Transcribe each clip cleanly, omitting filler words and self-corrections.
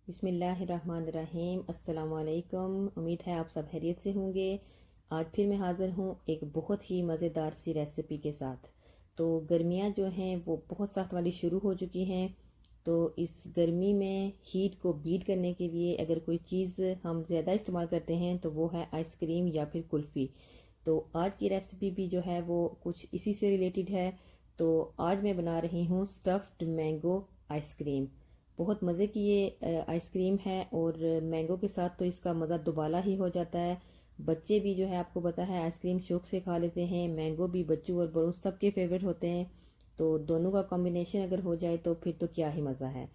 बिस्मिल्लाहिर्रहमानिर्रहीम। अस्सलाम वालेकुम। उम्मीद है आप सब खैरियत से होंगे। आज फिर मैं हाज़िर हूँ एक बहुत ही मज़ेदार सी रेसिपी के साथ। तो गर्मियाँ जो हैं वो बहुत सख्त वाली शुरू हो चुकी हैं। तो इस गर्मी में हीट को बीट करने के लिए अगर कोई चीज़ हम ज़्यादा इस्तेमाल करते हैं तो वो है आइसक्रीम या फिर कुल्फ़ी। तो आज की रेसिपी भी जो है वो कुछ इसी से रिलेटेड है। तो आज मैं बना रही हूँ स्टफ़्ड मैंगो आइसक्रीम। बहुत मज़े की ये आइसक्रीम है और मैंगो के साथ तो इसका मज़ा दुबाला ही हो जाता है। बच्चे भी जो है आपको पता है आइसक्रीम शौक से खा लेते हैं। मैंगो भी बच्चों और बड़ों सबके फेवरेट होते हैं। तो दोनों का कॉम्बिनेशन अगर हो जाए तो फिर तो क्या ही मज़ा है।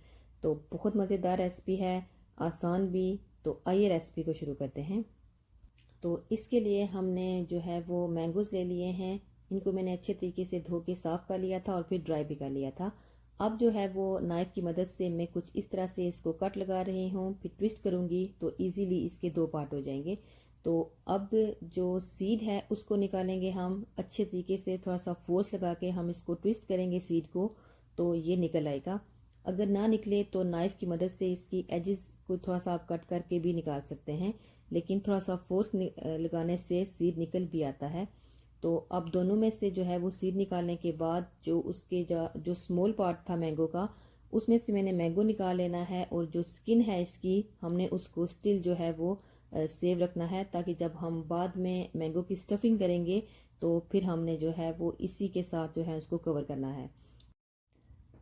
तो बहुत मज़ेदार रेसिपी है, आसान भी। तो आइए रेसिपी को शुरू करते हैं। तो इसके लिए हमने जो है वो मैंगोज़ ले लिए हैं। इनको मैंने अच्छे तरीके से धो के साफ़ कर लिया था और फिर ड्राई भी कर लिया था। अब जो है वो नाइफ़ की मदद से मैं कुछ इस तरह से इसको कट लगा रही हूँ, फिर ट्विस्ट करूँगी तो इजीली इसके दो पार्ट हो जाएंगे। तो अब जो सीड है उसको निकालेंगे हम अच्छे तरीके से, थोड़ा सा फोर्स लगा के हम इसको ट्विस्ट करेंगे सीड को, तो ये निकल आएगा। अगर ना निकले तो नाइफ़ की मदद से इसकी एजेस को थोड़ा सा आप कट करके भी निकाल सकते हैं, लेकिन थोड़ा सा फोर्स लगाने से सीड निकल भी आता है। तो अब दोनों में से जो है वो सीड निकालने के बाद जो उसके जो स्मॉल पार्ट था मैंगो का, उसमें से मैंने मैंगो निकाल लेना है और जो स्किन है इसकी हमने उसको स्टिल जो है वो सेव रखना है, ताकि जब हम बाद में मैंगो की स्टफिंग करेंगे तो फिर हमने जो है वो इसी के साथ जो है उसको कवर करना है।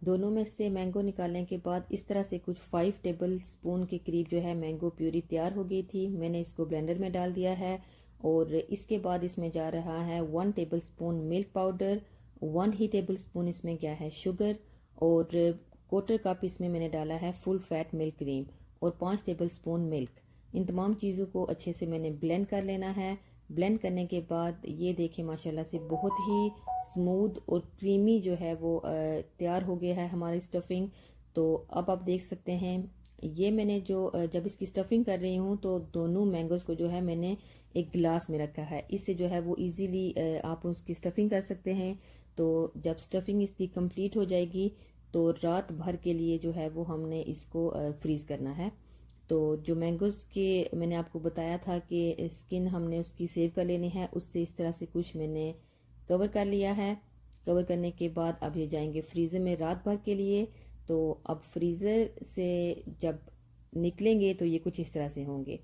दोनों में से मैंगो निकालने के बाद इस तरह से कुछ 5 टेबल स्पून के करीब जो है मैंगो प्यूरी तैयार हो गई थी। मैंने इसको ब्लेंडर में डाल दिया है और इसके बाद इसमें जा रहा है 1 टेबल स्पून मिल्क पाउडर, 1 ही टेबल स्पून इसमें क्या है शुगर, और क्वार्टर कप इसमें मैंने डाला है फुल फैट मिल्क क्रीम और 5 टेबल स्पून मिल्क। इन तमाम चीज़ों को अच्छे से मैंने ब्लेंड कर लेना है। ब्लेंड करने के बाद ये देखें माशाल्लाह से बहुत ही स्मूथ और क्रीमी जो है वो तैयार हो गया है हमारी स्टफिंग। तो अब आप देख सकते हैं ये मैंने जो जब इसकी स्टफिंग कर रही हूँ तो दोनों मैंगोज़ को जो है मैंने एक गिलास में रखा है। इससे जो है वो इजीली आप उसकी स्टफिंग कर सकते हैं। तो जब स्टफिंग इसकी कंप्लीट हो जाएगी तो रात भर के लिए जो है वो हमने इसको फ्रीज़ करना है। तो जो मैंगोज़ के मैंने आपको बताया था कि स्किन हमने उसकी सेव कर लेनी है, उससे इस तरह से कुछ मैंने कवर कर लिया है। कवर करने के बाद अब ये जाएंगे फ्रीज़र में रात भर के लिए। तो अब फ्रीज़र से जब निकलेंगे तो ये कुछ इस तरह से होंगे।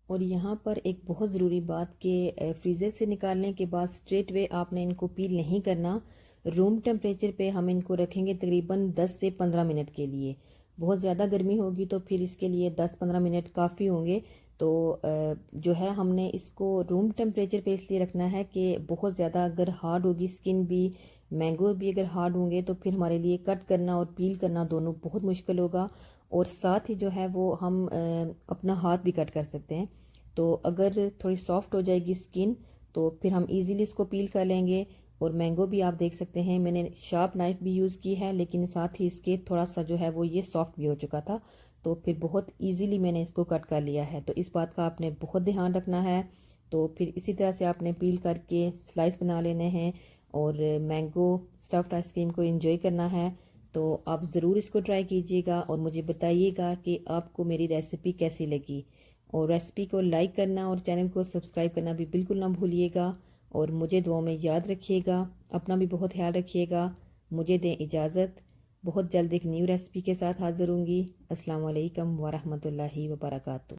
और यहाँ पर एक बहुत ज़रूरी बात कि फ्रीज़र से निकालने के बाद स्ट्रेट वे आपने इनको पील नहीं करना। रूम टेम्परेचर पे हम इनको रखेंगे तकरीबन 10 से 15 मिनट के लिए। बहुत ज़्यादा गर्मी होगी तो फिर इसके लिए 10-15 मिनट काफ़ी होंगे। तो जो है हमने इसको रूम टेम्परेचर पे इसलिए रखना है कि बहुत ज़्यादा अगर हार्ड होगी स्किन भी, मैंगो भी अगर हार्ड होंगे तो फिर हमारे लिए कट करना और पील करना दोनों बहुत मुश्किल होगा। और साथ ही जो है वो हम अपना हाथ भी कट कर सकते हैं। तो अगर थोड़ी सॉफ्ट हो जाएगी स्किन तो फिर हम इजीली इसको पील कर लेंगे। और मैंगो भी आप देख सकते हैं मैंने शार्प नाइफ भी यूज़ की है, लेकिन साथ ही इसके थोड़ा सा जो है वो ये सॉफ्ट भी हो चुका था। तो फिर बहुत इजीली मैंने इसको कट कर लिया है। तो इस बात का आपने बहुत ध्यान रखना है। तो फिर इसी तरह से आपने पील करके स्लाइस बना लेने हैं और मैंगो स्टफ्ड आइसक्रीम को एंजॉय करना है। तो आप ज़रूर इसको ट्राई कीजिएगा और मुझे बताइएगा कि आपको मेरी रेसिपी कैसी लगी। और रेसिपी को लाइक करना और चैनल को सब्सक्राइब करना भी बिल्कुल ना भूलिएगा। और मुझे दुआ में याद रखिएगा। अपना भी बहुत ख्याल रखिएगा। मुझे दें इजाज़त। बहुत जल्द एक न्यू रेसिपी के साथ हाज़िर होंगी। अस्सलाम वालेकुम वरहमतुल्लाहि वबरकातुहू।